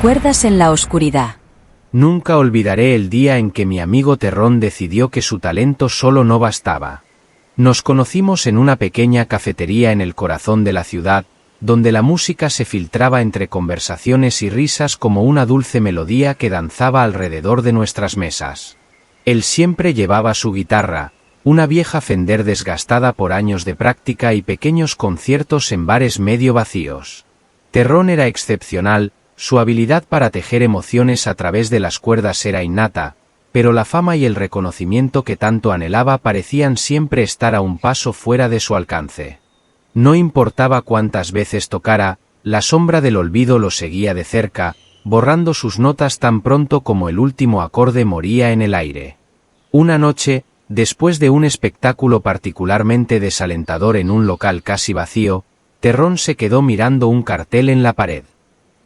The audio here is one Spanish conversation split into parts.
Cuerdas en la oscuridad. Nunca olvidaré el día en que mi amigo Terrón decidió que su talento solo no bastaba. Nos conocimos en una pequeña cafetería en el corazón de la ciudad, donde la música se filtraba entre conversaciones y risas como una dulce melodía que danzaba alrededor de nuestras mesas. Él siempre llevaba su guitarra, una vieja Fender desgastada por años de práctica y pequeños conciertos en bares medio vacíos. Terrón era excepcional, su habilidad para tejer emociones a través de las cuerdas era innata, pero la fama y el reconocimiento que tanto anhelaba parecían siempre estar a un paso fuera de su alcance. No importaba cuántas veces tocara, la sombra del olvido lo seguía de cerca, borrando sus notas tan pronto como el último acorde moría en el aire. Una noche, después de un espectáculo particularmente desalentador en un local casi vacío, Terrón se quedó mirando un cartel en la pared.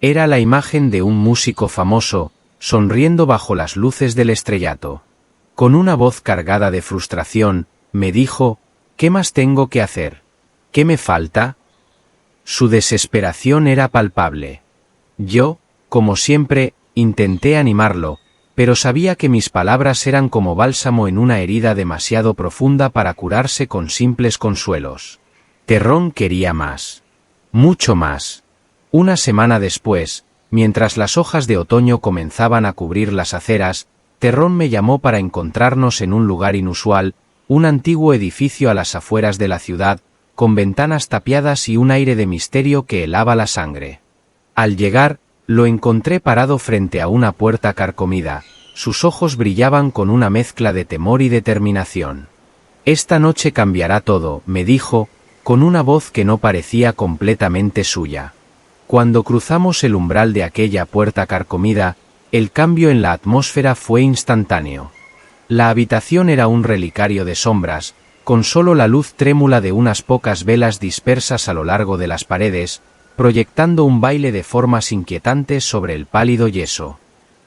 Era la imagen de un músico famoso, sonriendo bajo las luces del estrellato. Con una voz cargada de frustración, me dijo: ¿qué más tengo que hacer? ¿Qué me falta? Su desesperación era palpable. Yo, como siempre, intenté animarlo, pero sabía que mis palabras eran como bálsamo en una herida demasiado profunda para curarse con simples consuelos. Terrón quería más. Mucho más. Una semana después, mientras las hojas de otoño comenzaban a cubrir las aceras, Terrón me llamó para encontrarnos en un lugar inusual, un antiguo edificio a las afueras de la ciudad, con ventanas tapiadas y un aire de misterio que helaba la sangre. Al llegar, lo encontré parado frente a una puerta carcomida, sus ojos brillaban con una mezcla de temor y determinación. «Esta noche cambiará todo», me dijo, con una voz que no parecía completamente suya. Cuando cruzamos el umbral de aquella puerta carcomida, el cambio en la atmósfera fue instantáneo. La habitación era un relicario de sombras, con solo la luz trémula de unas pocas velas dispersas a lo largo de las paredes, proyectando un baile de formas inquietantes sobre el pálido yeso.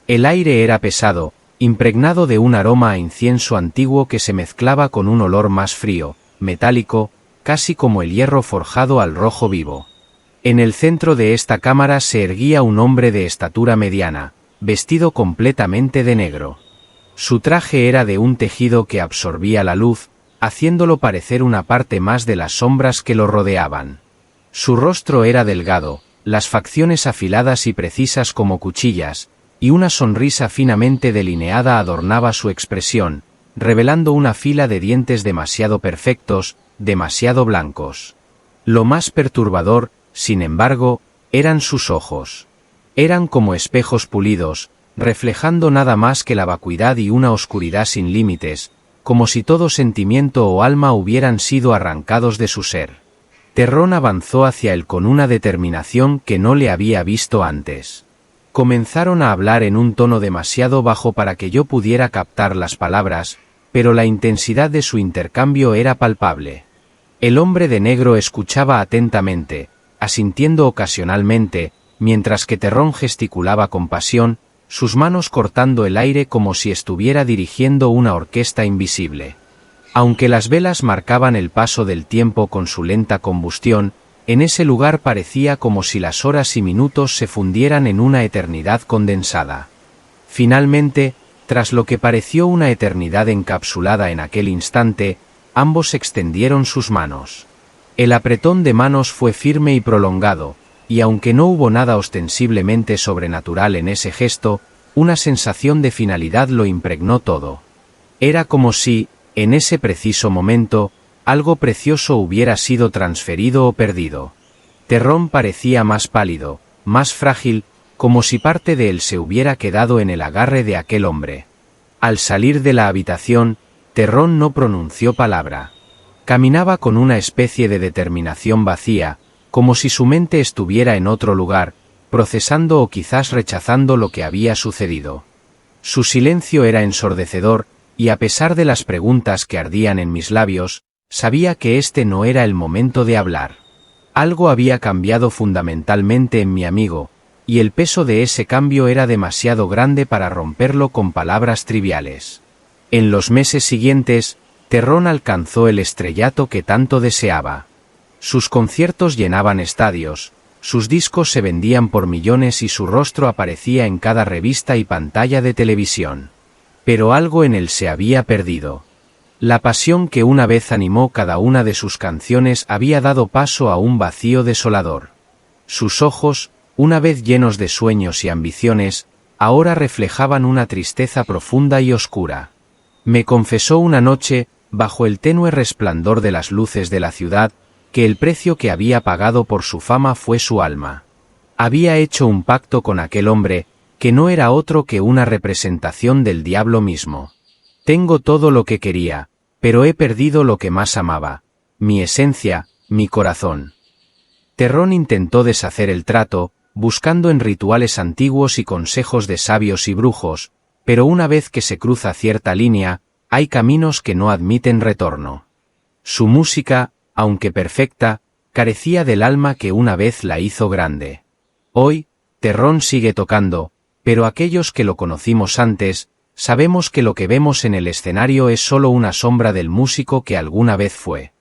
El aire era pesado, impregnado de un aroma a incienso antiguo que se mezclaba con un olor más frío, metálico, casi como el hierro forjado al rojo vivo. En el centro de esta cámara se erguía un hombre de estatura mediana, vestido completamente de negro. Su traje era de un tejido que absorbía la luz, haciéndolo parecer una parte más de las sombras que lo rodeaban. Su rostro era delgado, las facciones afiladas y precisas como cuchillas, y una sonrisa finamente delineada adornaba su expresión, revelando una fila de dientes demasiado perfectos, demasiado blancos. Lo más perturbador, sin embargo, eran sus ojos. Eran como espejos pulidos, reflejando nada más que la vacuidad y una oscuridad sin límites, como si todo sentimiento o alma hubieran sido arrancados de su ser. Terrón avanzó hacia él con una determinación que no le había visto antes. Comenzaron a hablar en un tono demasiado bajo para que yo pudiera captar las palabras, pero la intensidad de su intercambio era palpable. El hombre de negro escuchaba atentamente, asintiendo ocasionalmente, mientras que Terrón gesticulaba con pasión, sus manos cortando el aire como si estuviera dirigiendo una orquesta invisible. Aunque las velas marcaban el paso del tiempo con su lenta combustión, en ese lugar parecía como si las horas y minutos se fundieran en una eternidad condensada. Finalmente, tras lo que pareció una eternidad encapsulada en aquel instante, ambos extendieron sus manos. El apretón de manos fue firme y prolongado, y aunque no hubo nada ostensiblemente sobrenatural en ese gesto, una sensación de finalidad lo impregnó todo. Era como si, en ese preciso momento, algo precioso hubiera sido transferido o perdido. Terrón parecía más pálido, más frágil, como si parte de él se hubiera quedado en el agarre de aquel hombre. Al salir de la habitación, Terrón no pronunció palabra. Caminaba con una especie de determinación vacía, como si su mente estuviera en otro lugar, procesando o quizás rechazando lo que había sucedido. Su silencio era ensordecedor, y a pesar de las preguntas que ardían en mis labios, sabía que este no era el momento de hablar. Algo había cambiado fundamentalmente en mi amigo, y el peso de ese cambio era demasiado grande para romperlo con palabras triviales. En los meses siguientes, Terrón alcanzó el estrellato que tanto deseaba. Sus conciertos llenaban estadios, Sus discos se vendían por millones y su rostro aparecía en cada revista y pantalla de televisión. Pero algo en él se había perdido. La pasión que una vez animó cada una de sus canciones había dado paso a un vacío desolador. Sus ojos, una vez llenos de sueños y ambiciones, ahora reflejaban una tristeza profunda y oscura. Me confesó una noche, bajo el tenue resplandor de las luces de la ciudad, que el precio que había pagado por su fama fue su alma. Había hecho un pacto con aquel hombre, que no era otro que una representación del diablo mismo. Tengo todo lo que quería, pero he perdido lo que más amaba, mi esencia, mi corazón. Terrón intentó deshacer el trato, buscando en rituales antiguos y consejos de sabios y brujos, pero una vez que se cruza cierta línea, hay caminos que no admiten retorno. Su música, aunque perfecta, carecía del alma que una vez la hizo grande. Hoy, Terrón sigue tocando, pero aquellos que lo conocimos antes, sabemos que lo que vemos en el escenario es solo una sombra del músico que alguna vez fue.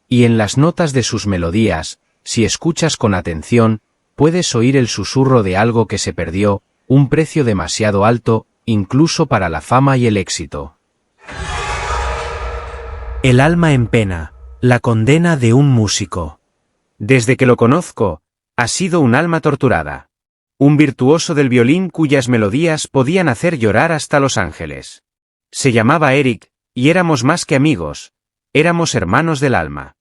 Y en las notas de sus melodías, si escuchas con atención, puedes oír el susurro de algo que se perdió, un precio demasiado alto, incluso para la fama y el éxito. El alma en pena, la condena de un músico. Desde que lo conozco, ha sido un alma torturada. Un virtuoso del violín cuyas melodías podían hacer llorar hasta los ángeles. Se llamaba Eric, y éramos más que amigos, éramos hermanos del alma.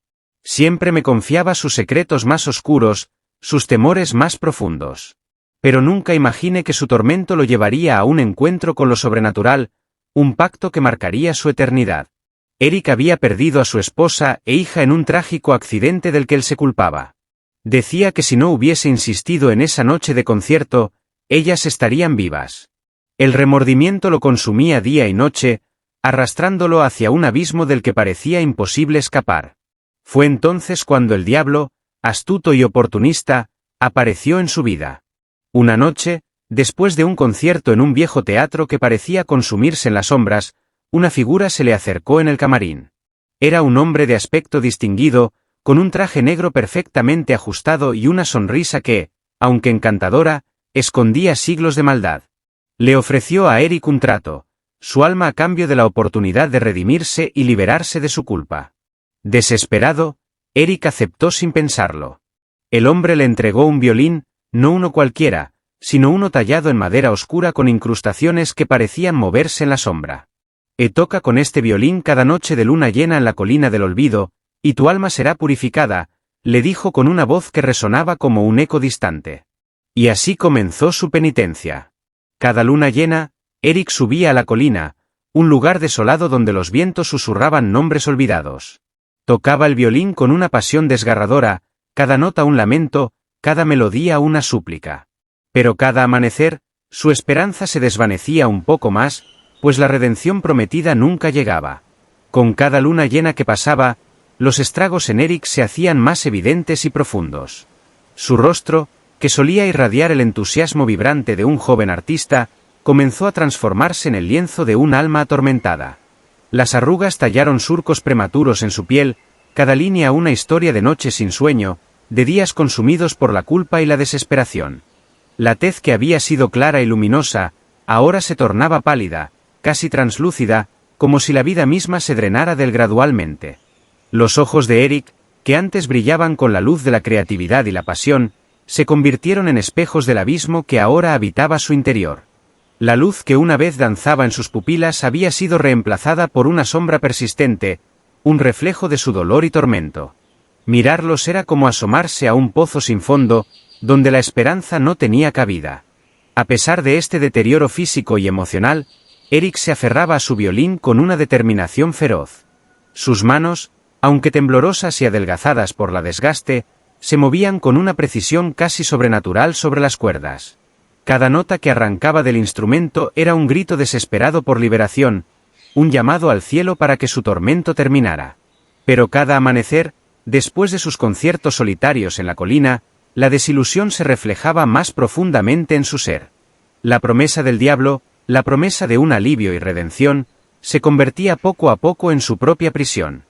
Siempre me confiaba sus secretos más oscuros, sus temores más profundos. Pero nunca imaginé que su tormento lo llevaría a un encuentro con lo sobrenatural, un pacto que marcaría su eternidad. Eric había perdido a su esposa e hija en un trágico accidente del que él se culpaba. Decía que si no hubiese insistido en esa noche de concierto, ellas estarían vivas. El remordimiento lo consumía día y noche, arrastrándolo hacia un abismo del que parecía imposible escapar. Fue entonces cuando el diablo, astuto y oportunista, apareció en su vida. Una noche, después de un concierto en un viejo teatro que parecía consumirse en las sombras, una figura se le acercó en el camarín. Era un hombre de aspecto distinguido, con un traje negro perfectamente ajustado y una sonrisa que, aunque encantadora, escondía siglos de maldad. Le ofreció a Eric un trato, su alma a cambio de la oportunidad de redimirse y liberarse de su culpa. Desesperado, Eric aceptó sin pensarlo. El hombre le entregó un violín, no uno cualquiera, sino uno tallado en madera oscura con incrustaciones que parecían moverse en la sombra. Toca con este violín cada noche de luna llena en la colina del olvido, y tu alma será purificada, le dijo con una voz que resonaba como un eco distante. Y así comenzó su penitencia. Cada luna llena, Eric subía a la colina, un lugar desolado donde los vientos susurraban nombres olvidados. Tocaba el violín con una pasión desgarradora, cada nota un lamento, cada melodía una súplica. Pero cada amanecer, su esperanza se desvanecía un poco más, pues la redención prometida nunca llegaba. Con cada luna llena que pasaba, los estragos en Eric se hacían más evidentes y profundos. Su rostro, que solía irradiar el entusiasmo vibrante de un joven artista, comenzó a transformarse en el lienzo de un alma atormentada. Las arrugas tallaron surcos prematuros en su piel, cada línea una historia de noches sin sueño, de días consumidos por la culpa y la desesperación. La tez que había sido clara y luminosa, ahora se tornaba pálida, casi translúcida, como si la vida misma se drenara de él gradualmente. Los ojos de Eric, que antes brillaban con la luz de la creatividad y la pasión, se convirtieron en espejos del abismo que ahora habitaba su interior. La luz que una vez danzaba en sus pupilas había sido reemplazada por una sombra persistente, un reflejo de su dolor y tormento. Mirarlos era como asomarse a un pozo sin fondo, donde la esperanza no tenía cabida. A pesar de este deterioro físico y emocional, Eric se aferraba a su violín con una determinación feroz. Sus manos, aunque temblorosas y adelgazadas por la desgaste, se movían con una precisión casi sobrenatural sobre las cuerdas. Cada nota que arrancaba del instrumento era un grito desesperado por liberación, un llamado al cielo para que su tormento terminara. Pero cada amanecer, después de sus conciertos solitarios en la colina, la desilusión se reflejaba más profundamente en su ser. La promesa del diablo, la promesa de un alivio y redención, se convertía poco a poco en su propia prisión.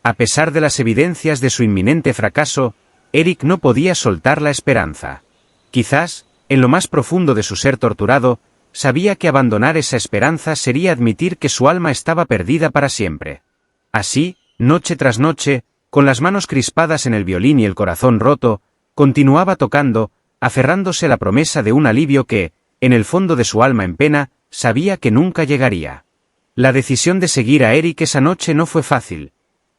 A pesar de las evidencias de su inminente fracaso, Eric no podía soltar la esperanza. Quizás, en lo más profundo de su ser torturado, sabía que abandonar esa esperanza sería admitir que su alma estaba perdida para siempre. Así, noche tras noche, con las manos crispadas en el violín y el corazón roto, continuaba tocando, aferrándose a la promesa de un alivio que, en el fondo de su alma en pena, sabía que nunca llegaría. La decisión de seguir a Eric esa noche no fue fácil.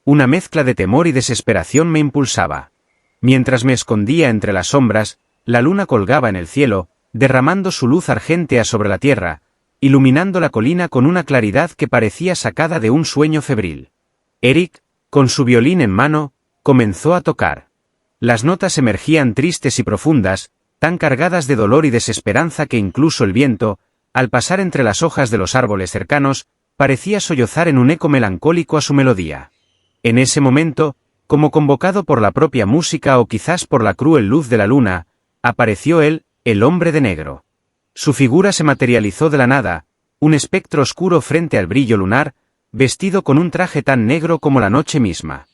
Una mezcla de temor y desesperación me impulsaba. Mientras me escondía entre las sombras, la luna colgaba en el cielo, derramando su luz argéntea sobre la tierra, iluminando la colina con una claridad que parecía sacada de un sueño febril. Eric, con su violín en mano, comenzó a tocar. Las notas emergían tristes y profundas, tan cargadas de dolor y desesperanza que incluso el viento, al pasar entre las hojas de los árboles cercanos, parecía sollozar en un eco melancólico a su melodía. En ese momento, como convocado por la propia música o quizás por la cruel luz de la luna, apareció él, el hombre de negro. Su figura se materializó de la nada, un espectro oscuro frente al brillo lunar, vestido con un traje tan negro como la noche misma.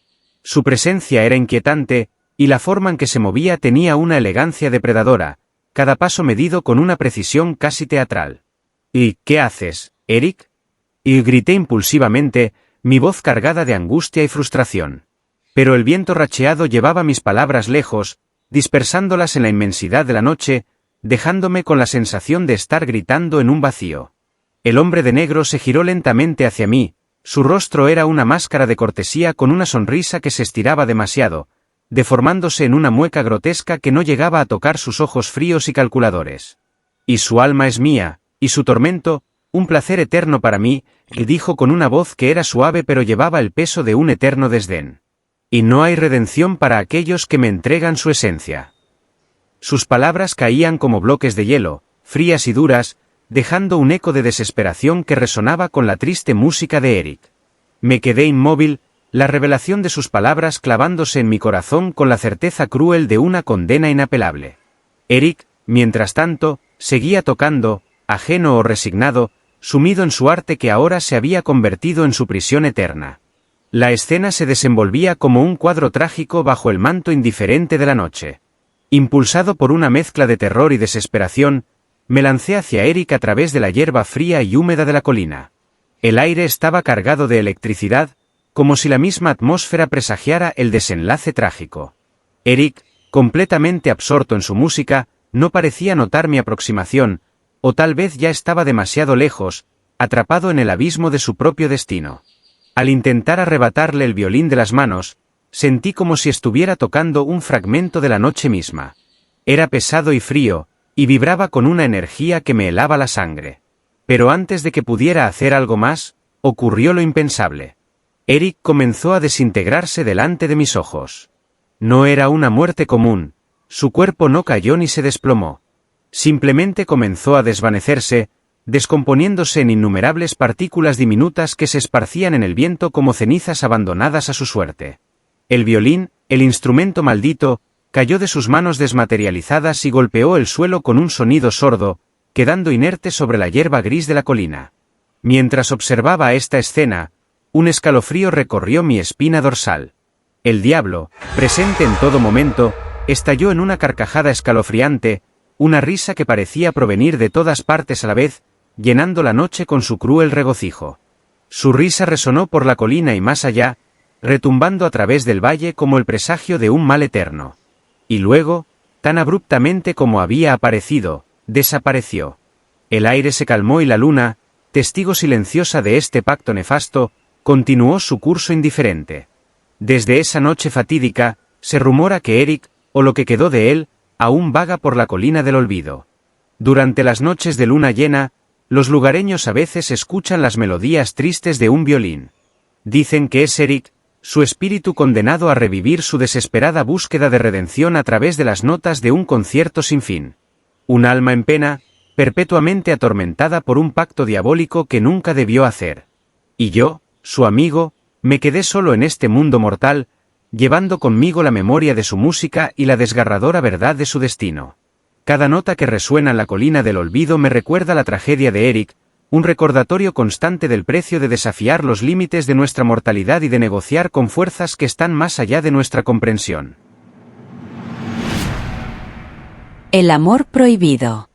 Su presencia era inquietante, y la forma en que se movía tenía una elegancia depredadora, cada paso medido con una precisión casi teatral. «¿Y qué haces, Eric?» Y grité impulsivamente, mi voz cargada de angustia y frustración. Pero el viento racheado llevaba mis palabras lejos, dispersándolas en la inmensidad de la noche, dejándome con la sensación de estar gritando en un vacío. El hombre de negro se giró lentamente hacia mí, su rostro era una máscara de cortesía con una sonrisa que se estiraba demasiado, deformándose en una mueca grotesca que no llegaba a tocar sus ojos fríos y calculadores. «Y su alma es mía, y su tormento, un placer eterno para mí», dijo con una voz que era suave pero llevaba el peso de un eterno desdén. «Y no hay redención para aquellos que me entregan su esencia». Sus palabras caían como bloques de hielo, frías y duras, dejando un eco de desesperación que resonaba con la triste música de Eric. Me quedé inmóvil, la revelación de sus palabras clavándose en mi corazón con la certeza cruel de una condena inapelable. Eric, mientras tanto, seguía tocando, ajeno o resignado, sumido en su arte que ahora se había convertido en su prisión eterna. La escena se desenvolvía como un cuadro trágico bajo el manto indiferente de la noche. Impulsado por una mezcla de terror y desesperación, me lancé hacia Eric a través de la hierba fría y húmeda de la colina. El aire estaba cargado de electricidad, como si la misma atmósfera presagiara el desenlace trágico. Eric, completamente absorto en su música, no parecía notar mi aproximación, o tal vez ya estaba demasiado lejos, atrapado en el abismo de su propio destino. Al intentar arrebatarle el violín de las manos, sentí como si estuviera tocando un fragmento de la noche misma. Era pesado y frío, y vibraba con una energía que me helaba la sangre. Pero antes de que pudiera hacer algo más, ocurrió lo impensable. Eric comenzó a desintegrarse delante de mis ojos. No era una muerte común, su cuerpo no cayó ni se desplomó. Simplemente comenzó a desvanecerse, descomponiéndose en innumerables partículas diminutas que se esparcían en el viento como cenizas abandonadas a su suerte. El violín, el instrumento maldito, cayó de sus manos desmaterializadas y golpeó el suelo con un sonido sordo, quedando inerte sobre la hierba gris de la colina. Mientras observaba esta escena, un escalofrío recorrió mi espina dorsal. El diablo, presente en todo momento, estalló en una carcajada escalofriante, una risa que parecía provenir de todas partes a la vez, llenando la noche con su cruel regocijo. Su risa resonó por la colina y más allá, retumbando a través del valle como el presagio de un mal eterno. Y luego, tan abruptamente como había aparecido, desapareció. El aire se calmó y la luna, testigo silenciosa de este pacto nefasto, continuó su curso indiferente. Desde esa noche fatídica, se rumora que Eric, o lo que quedó de él, aún vaga por la colina del olvido. Durante las noches de luna llena, los lugareños a veces escuchan las melodías tristes de un violín. Dicen que es Eric, su espíritu condenado a revivir su desesperada búsqueda de redención a través de las notas de un concierto sin fin. Un alma en pena, perpetuamente atormentada por un pacto diabólico que nunca debió hacer. Y yo, su amigo, me quedé solo en este mundo mortal, llevando conmigo la memoria de su música y la desgarradora verdad de su destino. Cada nota que resuena en la colina del olvido me recuerda la tragedia de Eric, un recordatorio constante del precio de desafiar los límites de nuestra mortalidad y de negociar con fuerzas que están más allá de nuestra comprensión. El amor prohibido.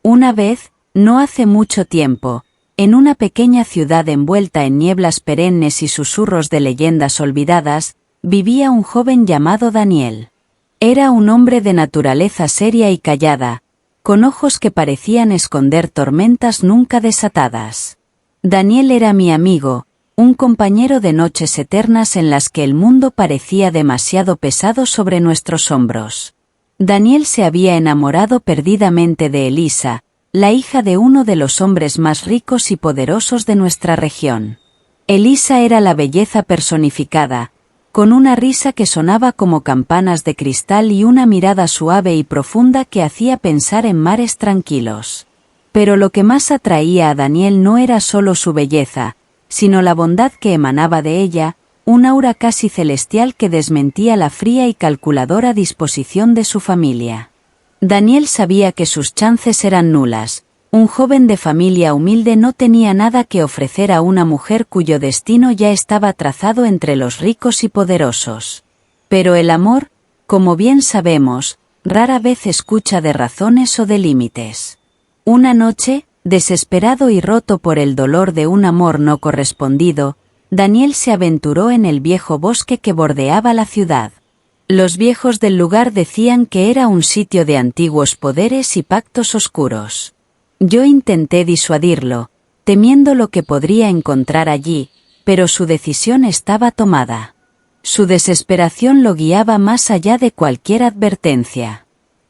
Una vez, no hace mucho tiempo, en una pequeña ciudad envuelta en nieblas perennes y susurros de leyendas olvidadas, vivía un joven llamado Daniel. Era un hombre de naturaleza seria y callada, con ojos que parecían esconder tormentas nunca desatadas. Daniel era mi amigo, un compañero de noches eternas en las que el mundo parecía demasiado pesado sobre nuestros hombros. Daniel se había enamorado perdidamente de Elisa, la hija de uno de los hombres más ricos y poderosos de nuestra región. Elisa era la belleza personificada, con una risa que sonaba como campanas de cristal y una mirada suave y profunda que hacía pensar en mares tranquilos. Pero lo que más atraía a Daniel no era solo su belleza, sino la bondad que emanaba de ella, un aura casi celestial que desmentía la fría y calculadora disposición de su familia. Daniel sabía que sus chances eran nulas. Un joven de familia humilde no tenía nada que ofrecer a una mujer cuyo destino ya estaba trazado entre los ricos y poderosos. Pero el amor, como bien sabemos, rara vez escucha de razones o de límites. Una noche, desesperado y roto por el dolor de un amor no correspondido, Daniel se aventuró en el viejo bosque que bordeaba la ciudad. Los viejos del lugar decían que era un sitio de antiguos poderes y pactos oscuros. Yo intenté disuadirlo, temiendo lo que podría encontrar allí, pero su decisión estaba tomada. Su desesperación lo guiaba más allá de cualquier advertencia.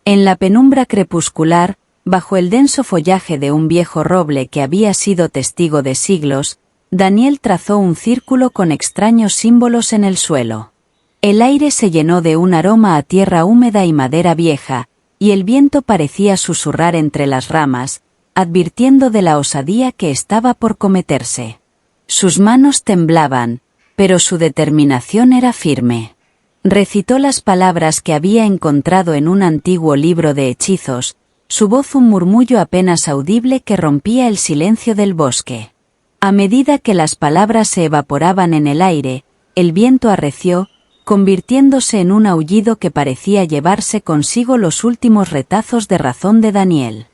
En la penumbra crepuscular, bajo el denso follaje de un viejo roble que había sido testigo de siglos, Daniel trazó un círculo con extraños símbolos en el suelo. El aire se llenó de un aroma a tierra húmeda y madera vieja, y el viento parecía susurrar entre las ramas, advirtiendo de la osadía que estaba por cometerse. Sus manos temblaban, pero su determinación era firme. Recitó las palabras que había encontrado en un antiguo libro de hechizos, su voz un murmullo apenas audible que rompía el silencio del bosque. A medida que las palabras se evaporaban en el aire, el viento arreció, convirtiéndose en un aullido que parecía llevarse consigo los últimos retazos de razón de Daniel.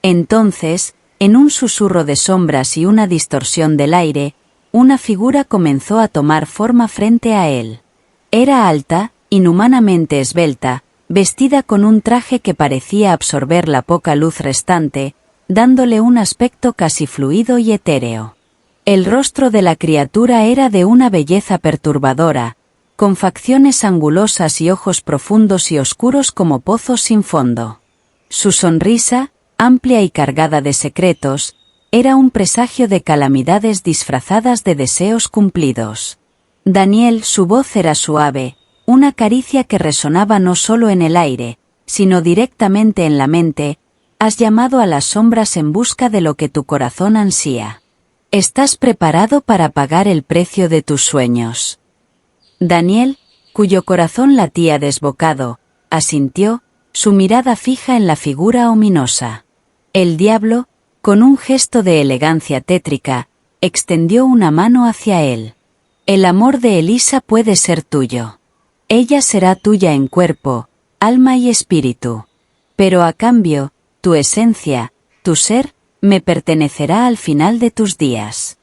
Entonces, en un susurro de sombras y una distorsión del aire, una figura comenzó a tomar forma frente a él. Era alta, inhumanamente esbelta, vestida con un traje que parecía absorber la poca luz restante, dándole un aspecto casi fluido y etéreo. El rostro de la criatura era de una belleza perturbadora, con facciones angulosas y ojos profundos y oscuros como pozos sin fondo. Su sonrisa, amplia y cargada de secretos, era un presagio de calamidades disfrazadas de deseos cumplidos. Daniel, su voz era suave, una caricia que resonaba no solo en el aire, sino directamente en la mente. Has llamado a las sombras en busca de lo que tu corazón ansía. ¿Estás preparado para pagar el precio de tus sueños? Daniel, cuyo corazón latía desbocado, asintió, su mirada fija en la figura ominosa. El diablo, con un gesto de elegancia tétrica, extendió una mano hacia él. El amor de Elisa puede ser tuyo. Ella será tuya en cuerpo, alma y espíritu. Pero a cambio, tu esencia, tu ser, me pertenecerá al final de tus días.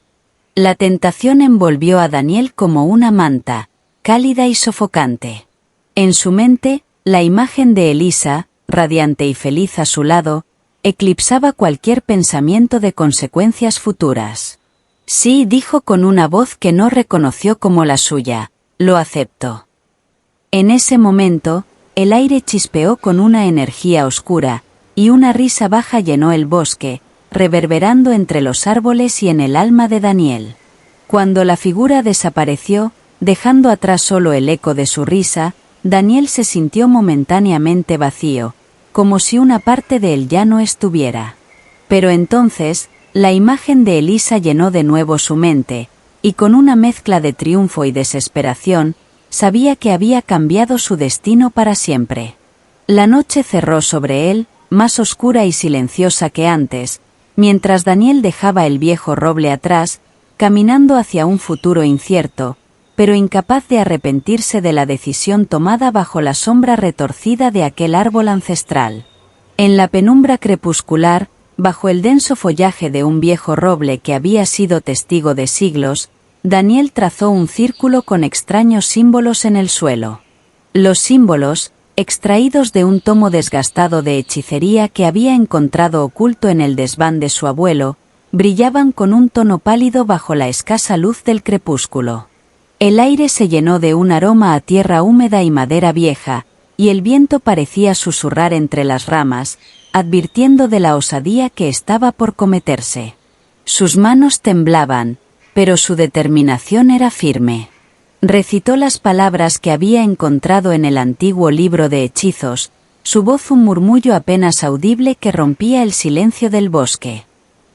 La tentación envolvió a Daniel como una manta, cálida y sofocante. En su mente, la imagen de Elisa, radiante y feliz a su lado, eclipsaba cualquier pensamiento de consecuencias futuras. Sí, dijo con una voz que no reconoció como la suya, lo acepto. En ese momento, el aire chispeó con una energía oscura, y una risa baja llenó el bosque, reverberando entre los árboles y en el alma de Daniel. Cuando la figura desapareció, dejando atrás solo el eco de su risa, Daniel se sintió momentáneamente vacío, como si una parte de él ya no estuviera. Pero entonces, la imagen de Elisa llenó de nuevo su mente, y con una mezcla de triunfo y desesperación, sabía que había cambiado su destino para siempre. La noche cerró sobre él, más oscura y silenciosa que antes, mientras Daniel dejaba el viejo roble atrás, caminando hacia un futuro incierto, pero incapaz de arrepentirse de la decisión tomada bajo la sombra retorcida de aquel árbol ancestral. En la penumbra crepuscular, bajo el denso follaje de un viejo roble que había sido testigo de siglos, Daniel trazó un círculo con extraños símbolos en el suelo. Los símbolos, extraídos de un tomo desgastado de hechicería que había encontrado oculto en el desván de su abuelo, brillaban con un tono pálido bajo la escasa luz del crepúsculo. El aire se llenó de un aroma a tierra húmeda y madera vieja, y el viento parecía susurrar entre las ramas, advirtiendo de la osadía que estaba por cometerse. Sus manos temblaban, pero su determinación era firme. Recitó las palabras que había encontrado en el antiguo libro de hechizos, su voz un murmullo apenas audible que rompía el silencio del bosque.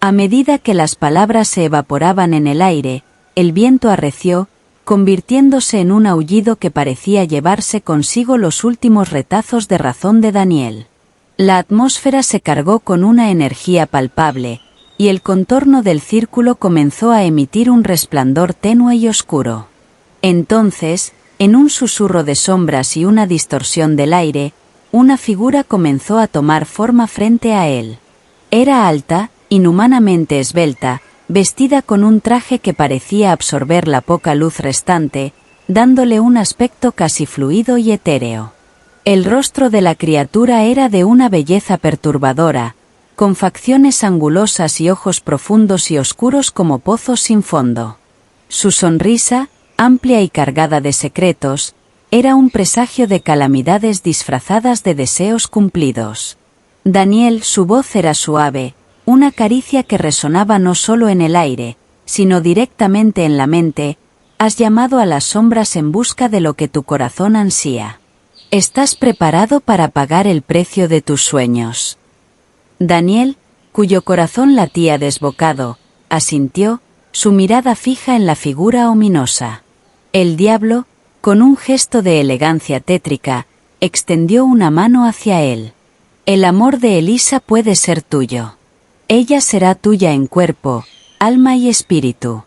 A medida que las palabras se evaporaban en el aire, el viento arreció, convirtiéndose en un aullido que parecía llevarse consigo los últimos retazos de razón de Daniel. La atmósfera se cargó con una energía palpable, y el contorno del círculo comenzó a emitir un resplandor tenue y oscuro. Entonces, en un susurro de sombras y una distorsión del aire, una figura comenzó a tomar forma frente a él. Era alta, inhumanamente esbelta, vestida con un traje que parecía absorber la poca luz restante, dándole un aspecto casi fluido y etéreo. El rostro de la criatura era de una belleza perturbadora, con facciones angulosas y ojos profundos y oscuros como pozos sin fondo. Su sonrisa, amplia y cargada de secretos, era un presagio de calamidades disfrazadas de deseos cumplidos. Daniel, su voz era suave, una caricia que resonaba no solo en el aire, sino directamente en la mente. Has llamado a las sombras en busca de lo que tu corazón ansía. ¿Estás preparado para pagar el precio de tus sueños? Daniel, cuyo corazón latía desbocado, asintió, su mirada fija en la figura ominosa. El diablo, con un gesto de elegancia tétrica, extendió una mano hacia él. El amor de Elisa puede ser tuyo. Ella será tuya en cuerpo, alma y espíritu.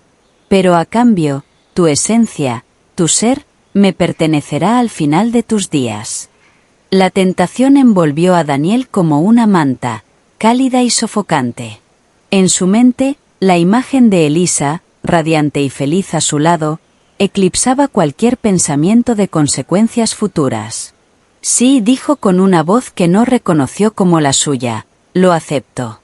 Pero a cambio, tu esencia, tu ser, me pertenecerá al final de tus días. La tentación envolvió a Daniel como una manta, cálida y sofocante. En su mente, la imagen de Elisa, radiante y feliz a su lado, eclipsaba cualquier pensamiento de consecuencias futuras. Sí, dijo con una voz que no reconoció como la suya, lo acepto.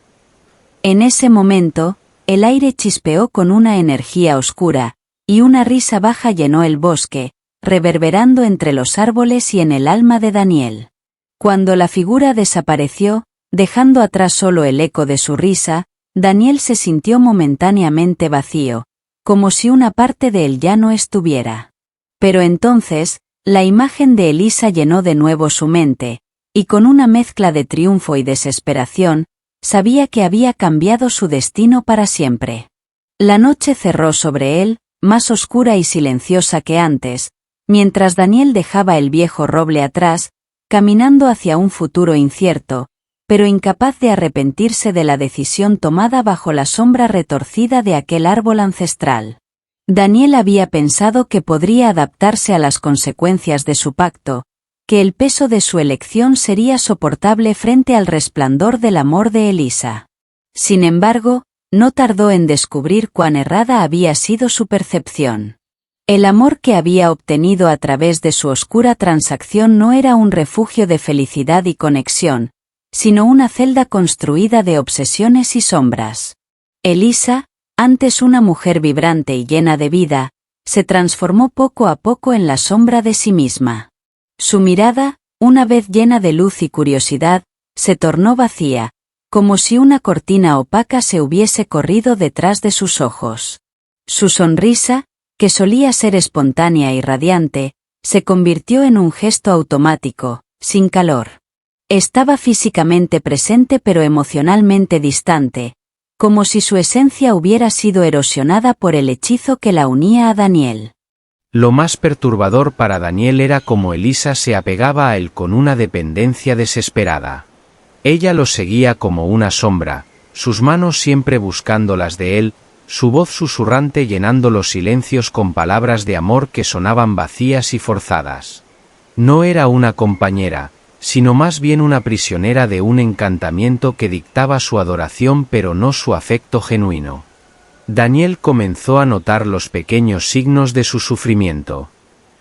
En ese momento, el aire chispeó con una energía oscura, y una risa baja llenó el bosque, reverberando entre los árboles y en el alma de Daniel. Cuando la figura desapareció, dejando atrás solo el eco de su risa, Daniel se sintió momentáneamente vacío, como si una parte de él ya no estuviera. Pero entonces, la imagen de Elisa llenó de nuevo su mente, y con una mezcla de triunfo y desesperación, sabía que había cambiado su destino para siempre. La noche cerró sobre él, más oscura y silenciosa que antes, mientras Daniel dejaba el viejo roble atrás, caminando hacia un futuro incierto, pero incapaz de arrepentirse de la decisión tomada bajo la sombra retorcida de aquel árbol ancestral. Daniel había pensado que podría adaptarse a las consecuencias de su pacto, que el peso de su elección sería soportable frente al resplandor del amor de Elisa. Sin embargo, no tardó en descubrir cuán errada había sido su percepción. El amor que había obtenido a través de su oscura transacción no era un refugio de felicidad y conexión, sino una celda construida de obsesiones y sombras. Elisa, antes una mujer vibrante y llena de vida, se transformó poco a poco en la sombra de sí misma. Su mirada, una vez llena de luz y curiosidad, se tornó vacía, como si una cortina opaca se hubiese corrido detrás de sus ojos. Su sonrisa, que solía ser espontánea y radiante, se convirtió en un gesto automático, sin calor. Estaba físicamente presente pero emocionalmente distante, como si su esencia hubiera sido erosionada por el hechizo que la unía a Daniel. Lo más perturbador para Daniel era cómo Elisa se apegaba a él con una dependencia desesperada. Ella lo seguía como una sombra, sus manos siempre buscando las de él, su voz susurrante llenando los silencios con palabras de amor que sonaban vacías y forzadas. No era una compañera, sino más bien una prisionera de un encantamiento que dictaba su adoración pero no su afecto genuino. Daniel comenzó a notar los pequeños signos de su sufrimiento.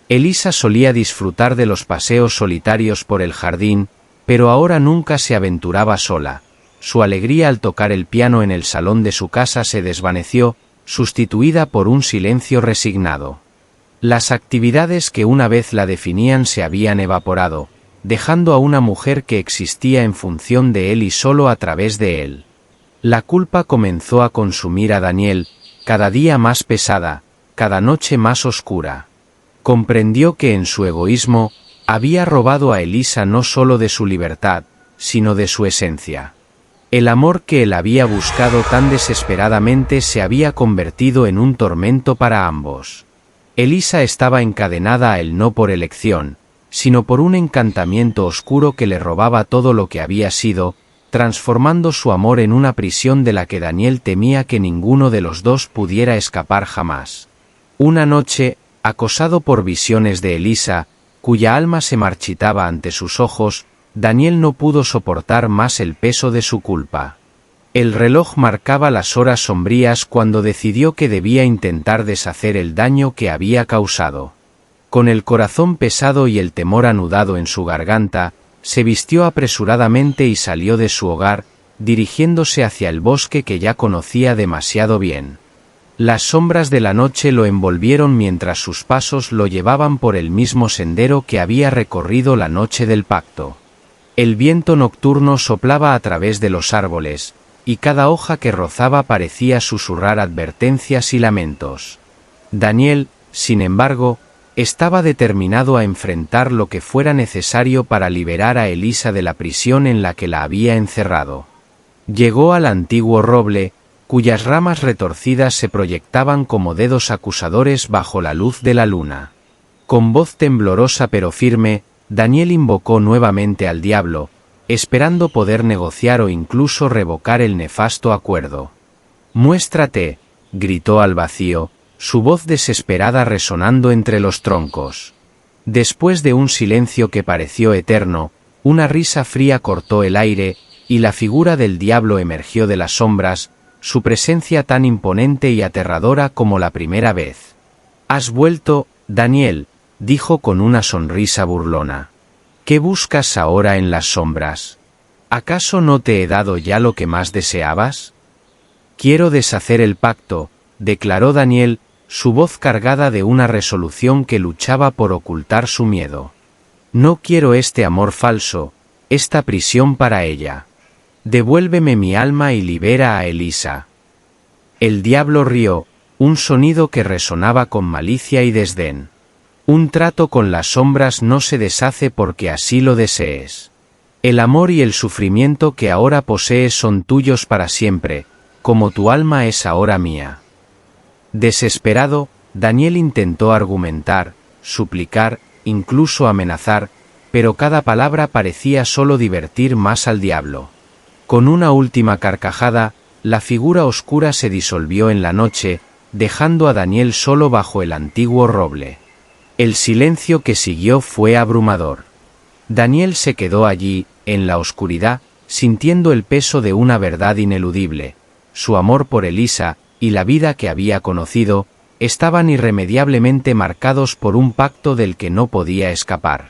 Elisa solía disfrutar de los paseos solitarios por el jardín, pero ahora nunca se aventuraba sola. Su alegría al tocar el piano en el salón de su casa se desvaneció, sustituida por un silencio resignado. Las actividades que una vez la definían se habían evaporado, dejando a una mujer que existía en función de él y solo a través de él. La culpa comenzó a consumir a Daniel, cada día más pesada, cada noche más oscura. Comprendió que en su egoísmo, había robado a Elisa no solo de su libertad, sino de su esencia. El amor que él había buscado tan desesperadamente se había convertido en un tormento para ambos. Elisa estaba encadenada a él no por elección, sino por un encantamiento oscuro que le robaba todo lo que había sido, transformando su amor en una prisión de la que Daniel temía que ninguno de los dos pudiera escapar jamás. Una noche, acosado por visiones de Elisa, cuya alma se marchitaba ante sus ojos, Daniel no pudo soportar más el peso de su culpa. El reloj marcaba las horas sombrías cuando decidió que debía intentar deshacer el daño que había causado. Con el corazón pesado y el temor anudado en su garganta, se vistió apresuradamente y salió de su hogar, dirigiéndose hacia el bosque que ya conocía demasiado bien. Las sombras de la noche lo envolvieron mientras sus pasos lo llevaban por el mismo sendero que había recorrido la noche del pacto. El viento nocturno soplaba a través de los árboles, y cada hoja que rozaba parecía susurrar advertencias y lamentos. Daniel, sin embargo, estaba determinado a enfrentar lo que fuera necesario para liberar a Elisa de la prisión en la que la había encerrado. Llegó al antiguo roble, cuyas ramas retorcidas se proyectaban como dedos acusadores bajo la luz de la luna. Con voz temblorosa pero firme, Daniel invocó nuevamente al diablo, esperando poder negociar o incluso revocar el nefasto acuerdo. «Muéstrate», gritó al vacío, su voz desesperada resonando entre los troncos. Después de un silencio que pareció eterno, una risa fría cortó el aire, y la figura del diablo emergió de las sombras, su presencia tan imponente y aterradora como la primera vez. «Has vuelto, Daniel», dijo con una sonrisa burlona. «¿Qué buscas ahora en las sombras? ¿Acaso no te he dado ya lo que más deseabas?» «Quiero deshacer el pacto», declaró Daniel, su voz cargada de una resolución que luchaba por ocultar su miedo. «No quiero este amor falso, esta prisión para ella. Devuélveme mi alma y libera a Elisa». El diablo rió, un sonido que resonaba con malicia y desdén. «Un trato con las sombras no se deshace porque así lo desees. El amor y el sufrimiento que ahora posees son tuyos para siempre, como tu alma es ahora mía». Desesperado, Daniel intentó argumentar, suplicar, incluso amenazar, pero cada palabra parecía solo divertir más al diablo. Con una última carcajada, la figura oscura se disolvió en la noche, dejando a Daniel solo bajo el antiguo roble. El silencio que siguió fue abrumador. Daniel se quedó allí, en la oscuridad, sintiendo el peso de una verdad ineludible. Su amor por Elisa, y la vida que había conocido, estaban irremediablemente marcados por un pacto del que no podía escapar.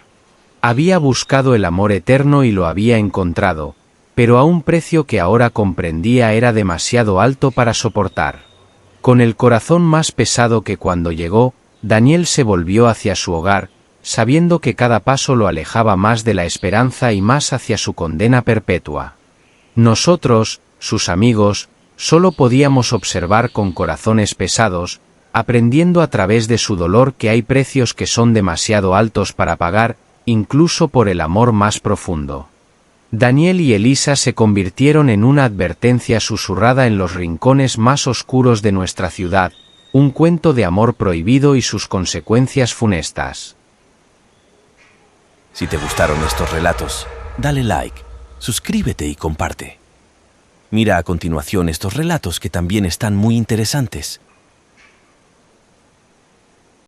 Había buscado el amor eterno y lo había encontrado, pero a un precio que ahora comprendía era demasiado alto para soportar. Con el corazón más pesado que cuando llegó, Daniel se volvió hacia su hogar, sabiendo que cada paso lo alejaba más de la esperanza y más hacia su condena perpetua. Nosotros, sus amigos, solo podíamos observar con corazones pesados, aprendiendo a través de su dolor que hay precios que son demasiado altos para pagar, incluso por el amor más profundo. Daniel y Elisa se convirtieron en una advertencia susurrada en los rincones más oscuros de nuestra ciudad, un cuento de amor prohibido y sus consecuencias funestas. Si te gustaron estos relatos, dale like, suscríbete y comparte. Mira a continuación estos relatos que también están muy interesantes.